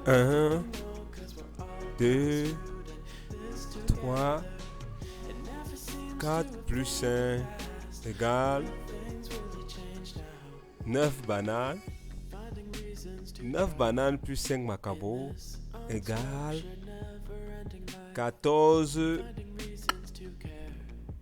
Un, 2, 3, 4 plus 5 égale 9 bananes. 9 bananes plus 5 macabos égale 14.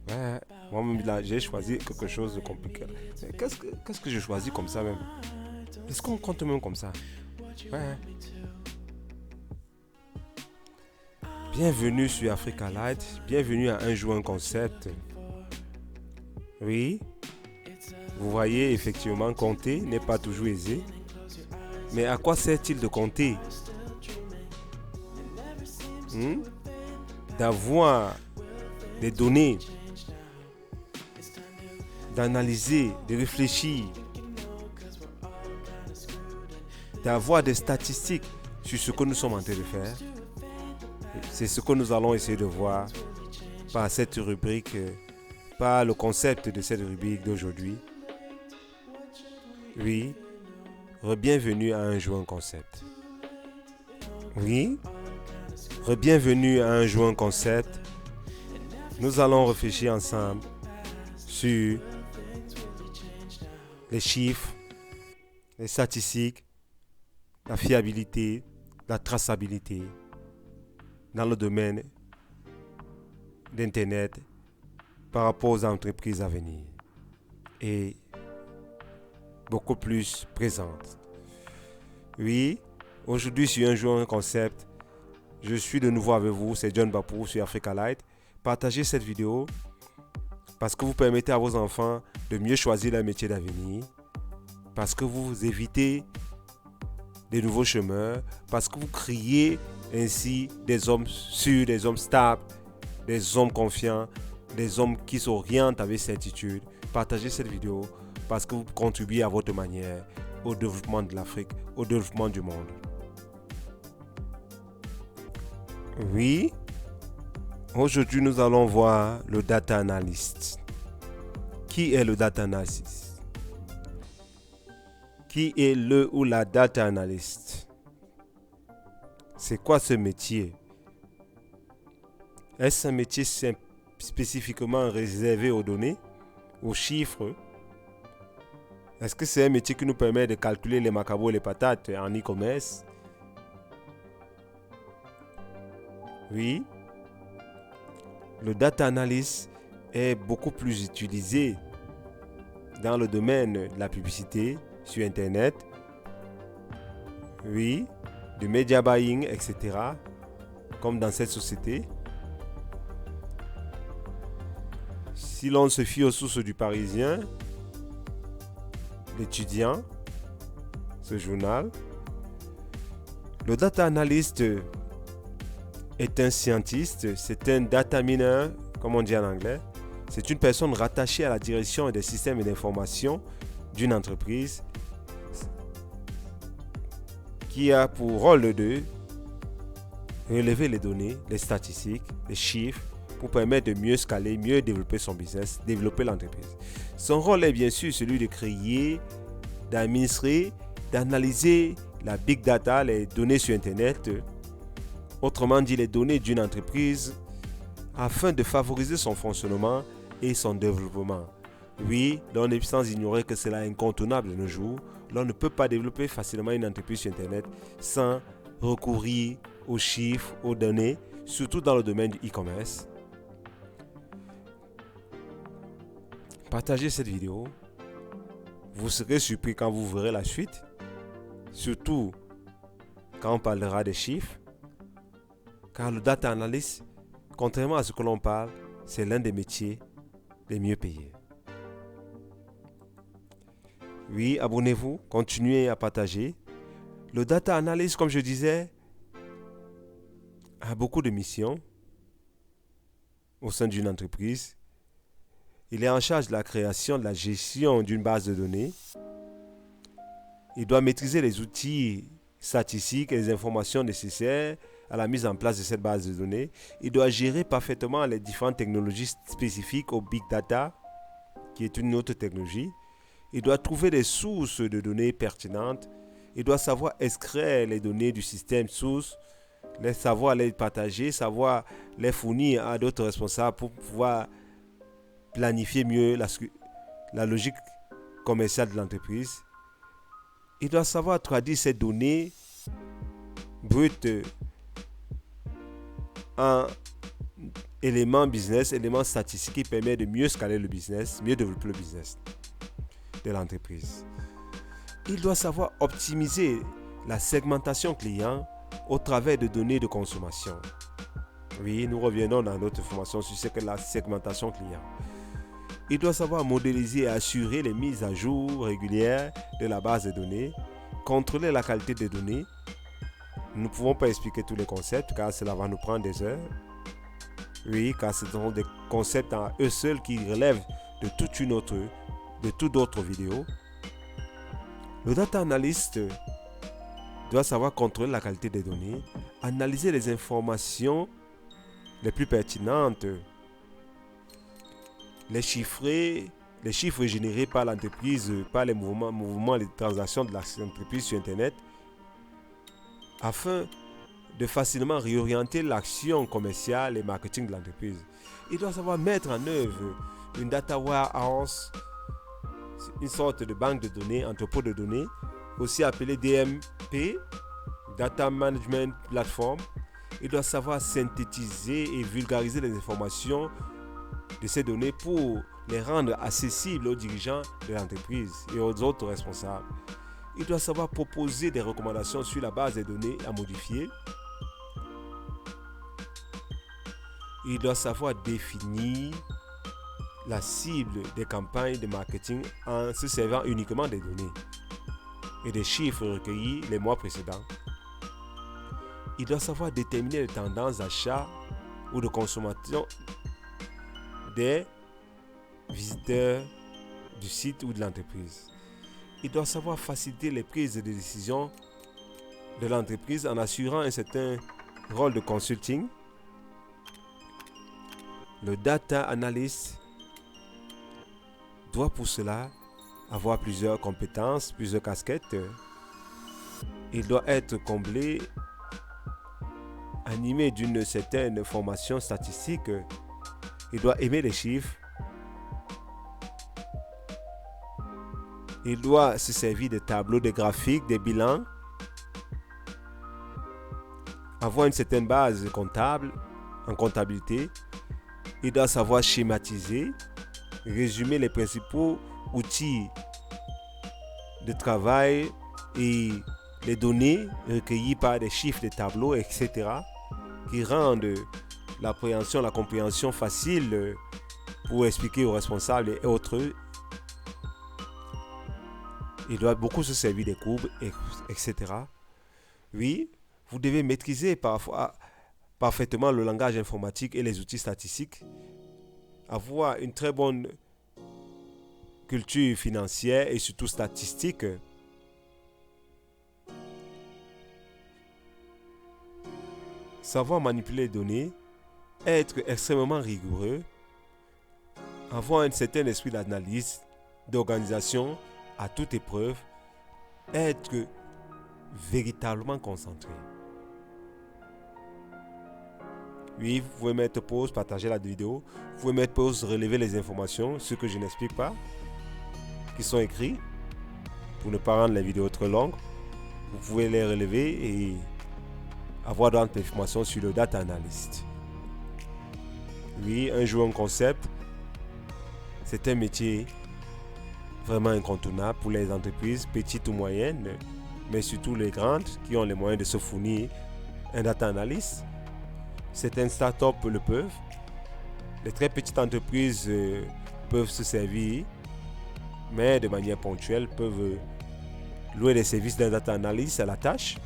Ouais, moi-même là, j'ai choisi quelque chose de compliqué. Mais qu'est-ce que j'ai choisi comme ça même? Est-ce qu'on compte même comme ça? Ouais. Bienvenue sur Africa Light. Bienvenue à Un jour un concept. Oui, vous voyez, effectivement, compter n'est pas toujours aisé. Mais à quoi sert-il de compter? D'avoir des données, d'analyser, de réfléchir, d'avoir des statistiques sur ce que nous sommes en train de faire. C'est ce que nous allons essayer de voir par cette rubrique, par le concept de cette rubrique d'aujourd'hui. Oui, bienvenue à Un jour un concept. Oui, bienvenue à Un jour un concept. Nous allons réfléchir ensemble sur les chiffres, les statistiques, la fiabilité, la traçabilité dans le domaine d'Internet par rapport aux entreprises à venir et beaucoup plus présentes. Oui, aujourd'hui sur Un jour un concept, je suis de nouveau avec vous, c'est John Bapou sur Africa Light. Partagez cette vidéo parce que vous permettez à vos enfants de mieux choisir leur métier d'avenir, parce que vous évitez des nouveaux chemins, parce que vous créez ainsi des hommes sûrs, des hommes stables, des hommes confiants, des hommes qui s'orientent avec certitude. Partagez cette vidéo parce que vous contribuez à votre manière au développement de l'Afrique, au développement du monde. Oui, aujourd'hui nous allons voir le data analyst. Qui est le data analyst? Qui est le ou la data analyst? C'est quoi ce métier? Est-ce un métier spécifiquement réservé aux données, aux chiffres? Est-ce que c'est un métier qui nous permet de calculer les macabos et les patates en e-commerce? Oui. Le data analyst est beaucoup plus utilisé dans le domaine de la publicité sur Internet. Oui. Du media buying, etc. Comme dans cette société. Si l'on se fie aux sources du Parisien, l'étudiant, ce journal, le data analyst est un scientiste, c'est un data miner, comme on dit en anglais. C'est une personne rattachée à la direction des systèmes d'information d'une entreprise qui a pour rôle de relever les données, les statistiques, les chiffres pour permettre de mieux scaler, mieux développer son business, développer l'entreprise. Son rôle est bien sûr celui de créer, d'administrer, d'analyser la big data, les données sur Internet, autrement dit les données d'une entreprise, afin de favoriser son fonctionnement et son développement. Oui, l'on est sans ignorer que c'est incontournable de nos jours. L'on ne peut pas développer facilement une entreprise sur Internet sans recourir aux chiffres, aux données, surtout dans le domaine du e-commerce. Partagez cette vidéo. Vous serez surpris quand vous verrez la suite, surtout quand on parlera des chiffres, car le data analyst, contrairement à ce que l'on parle, c'est l'un des métiers les mieux payés. Oui, abonnez-vous, continuez à partager. Le data analyst, comme je disais, a beaucoup de missions au sein d'une entreprise. Il est en charge de la création, de la gestion d'une base de données. Il doit maîtriser les outils statistiques et les informations nécessaires à la mise en place de cette base de données. Il doit gérer parfaitement les différentes technologies spécifiques au big data, qui est une autre technologie. Il doit trouver des sources de données pertinentes Il doit savoir extraire les données du système source, savoir les partager, savoir les fournir à d'autres responsables pour pouvoir planifier mieux la logique commerciale de l'entreprise. Il doit savoir traduire ces données brutes en éléments business, éléments statistiques qui permettent de mieux scaler le business, mieux développer le business de l'entreprise. Il doit savoir optimiser la segmentation client au travers de données de consommation. Oui, nous revenons dans notre formation sur ce qu'est la segmentation client. Il doit savoir modéliser et assurer les mises à jour régulières de la base de données, contrôler la qualité des données. Nous ne pouvons pas expliquer tous les concepts car cela va nous prendre des heures. Oui, car ce sont des concepts en eux seuls qui relèvent de toute autre vidéo. Le data analyst doit savoir contrôler la qualité des données, analyser les informations les plus pertinentes, les chiffres générés par l'entreprise, par les mouvements, les transactions de l'entreprise sur Internet, afin de facilement réorienter l'action commerciale et marketing de l'entreprise. Il doit savoir mettre en œuvre une data warehouse, une sorte de banque de données, entrepôt de données, aussi appelé DMP, Data Management Platform. Il doit savoir synthétiser et vulgariser les informations de ces données pour les rendre accessibles aux dirigeants de l'entreprise et aux autres responsables. Il doit savoir proposer des recommandations sur la base des données à modifier. Il doit savoir définir la cible des campagnes de marketing en se servant uniquement des données et des chiffres recueillis les mois précédents. Il doit savoir déterminer les tendances d'achat ou de consommation des visiteurs du site ou de l'entreprise. Il doit savoir faciliter les prises de décision de l'entreprise en assurant un certain rôle de consulting. Le data analyst doit pour cela avoir plusieurs compétences, plusieurs casquettes. Il doit être comblé, animé d'une certaine formation statistique. Il doit aimer les chiffres. Il doit se servir des tableaux, des graphiques, des bilans. Avoir une certaine base comptable en comptabilité. Il doit savoir schématiser, résumer les principaux outils de travail et les données recueillies par des chiffres, des tableaux, etc. qui rendent l'appréhension, la compréhension facile pour expliquer aux responsables et autres. Il doit beaucoup se servir des courbes, etc. Oui, vous devez maîtriser parfaitement le langage informatique et les outils statistiques. Avoir une très bonne culture financière et surtout statistique. Savoir manipuler les données. Être extrêmement rigoureux. Avoir un certain esprit d'analyse, d'organisation à toute épreuve. Être véritablement concentré. Oui, vous pouvez mettre pause, partager la vidéo. Vous pouvez mettre pause, relever les informations, ce que je n'explique pas, qui sont écrits, pour ne pas rendre les vidéos trop longues. Vous pouvez les relever et avoir d'autres informations sur le data analyst. Oui, un jour un concept, c'est un métier vraiment incontournable pour les entreprises petites ou moyennes, mais surtout les grandes qui ont les moyens de se fournir un data analyst. Certaines startups le peuvent. Les très petites entreprises peuvent se servir, mais de manière ponctuelle, peuvent louer les services d'un data analyst à la tâche.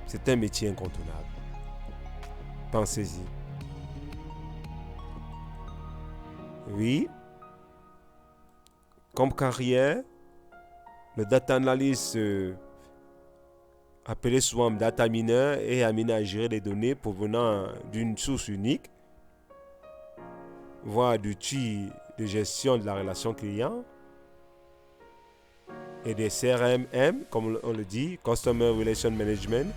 C'est un métier incontournable. Pensez-y. Oui. Comme carrière, le data analyst appelé souvent data miner est amené à gérer les données provenant d'une source unique, voire d'outils de gestion de la relation client. et des CRM, comme on le dit, Customer Relation Management.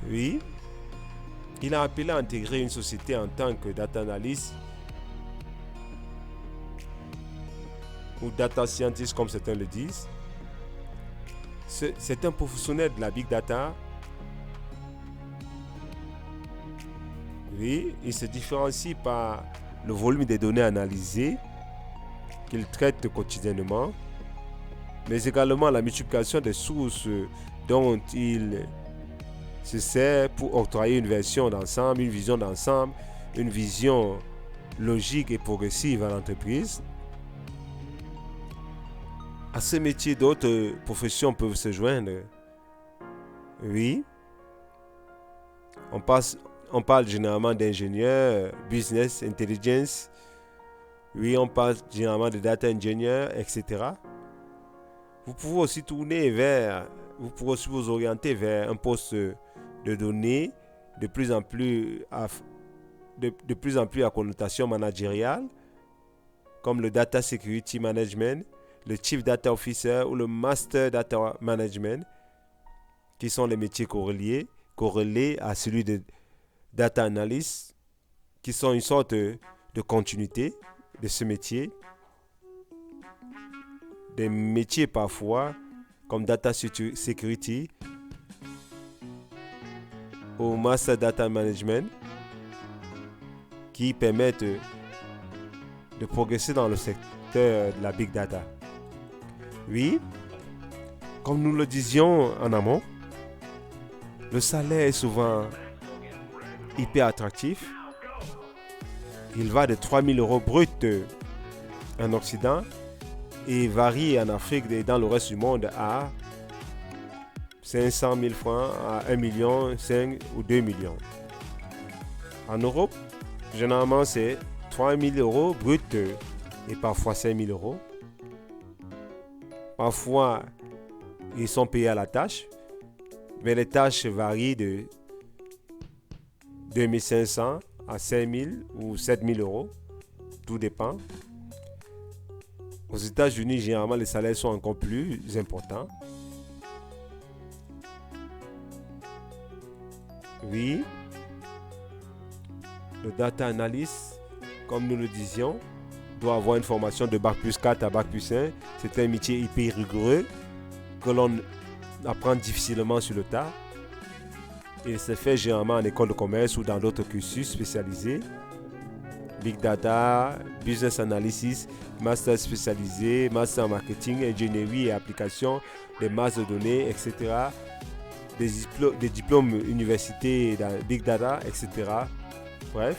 Oui, il a appelé à intégrer une société en tant que data analyst ou data scientist comme certains le disent. C'est un professionnel de la big data. Oui, il se différencie par le volume des données analysées qu'il traite quotidiennement, mais également la multiplication des sources dont il se sert pour octroyer une version d'ensemble, une vision d'ensemble, une vision logique et progressive à l'entreprise. À ce métier, d'autres professions peuvent se joindre. Oui, on parle généralement d'ingénieurs, business intelligence. Oui, on parle généralement de data engineer, etc. Vous pouvez aussi vous orienter vers un poste de données de plus en plus à connotation managériale, comme le Data Security Management, le Chief Data Officer ou le Master Data Management, qui sont les métiers corrélés à celui de Data Analyst, qui sont une sorte de continuité de ce métier. Des métiers parfois comme Data Security ou Master Data Management qui permettent de progresser dans le secteur de la Big Data. Oui, comme nous le disions en amont, le salaire est souvent hyper attractif. Il va de 3 000 € bruts en Occident et varie en Afrique et dans le reste du monde à 500 000 francs, à 1 million, 5 ou 2 millions. En Europe, généralement c'est 3 000 € bruts et parfois 5 000 €. Parfois, ils sont payés à la tâche, mais les tâches varient de 2 500 à 5 000 ou 7 000 €. Tout dépend. Aux États-Unis, généralement, les salaires sont encore plus importants. Oui, le data analyst, comme nous le disions, doit avoir une formation de Bac plus 4 à Bac plus 1. C'est un métier hyper rigoureux que l'on apprend difficilement sur le tas. Il se fait généralement en école de commerce ou dans d'autres cursus spécialisés. Big Data, Business Analysis, Master spécialisé, Master en Marketing, Ingénierie et Application, des masses de données, etc. Des diplômes universités dans Big Data, etc. Bref,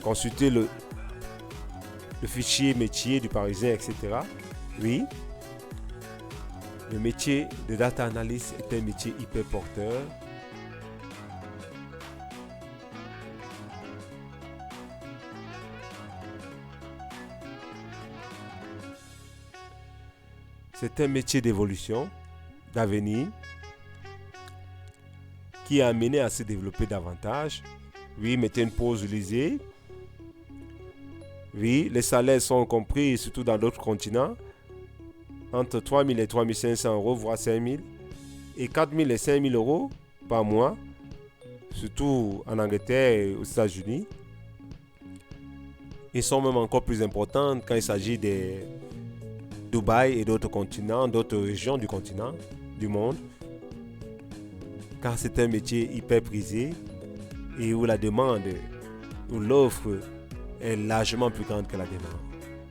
consultez le fichier métier du Parisien, etc. Oui, le métier de Data Analyst est un métier hyper porteur. C'est un métier d'évolution, d'avenir, qui est amené à se développer davantage. Oui, mettez une pause, lisez. Oui, les salaires sont compris, surtout dans d'autres continents, entre 3 000 et 3 500 €, voire 5 000, et 4 000 et 5 000 € par mois, surtout en Angleterre et aux États-Unis. Ils sont même encore plus importants quand il s'agit des Dubaï et d'autres continents, d'autres régions du continent, du monde, car c'est un métier hyper prisé et où la demande, où l'offre est largement plus grande que la demande,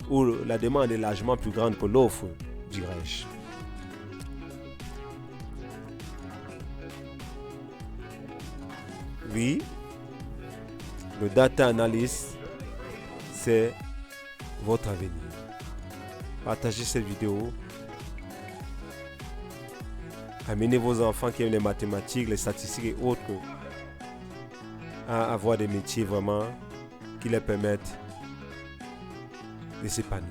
où la demande est largement plus grande que l'offre, dirais-je. Oui, le data analyst, c'est votre avenir. Partagez cette vidéo. Amenez vos enfants qui aiment les mathématiques, les statistiques et autres à avoir des métiers vraiment qui leur permettent de s'épanouir.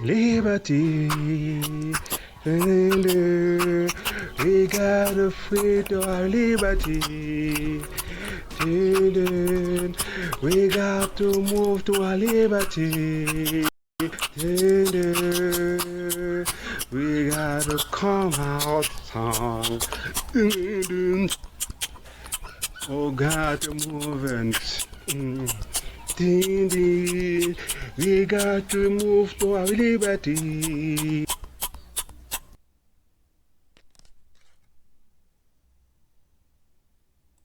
Liberty, We gotta free to our liberty. We got to move to our liberty. We gotta come out strong. Oh, got to move and we got to move to our liberty.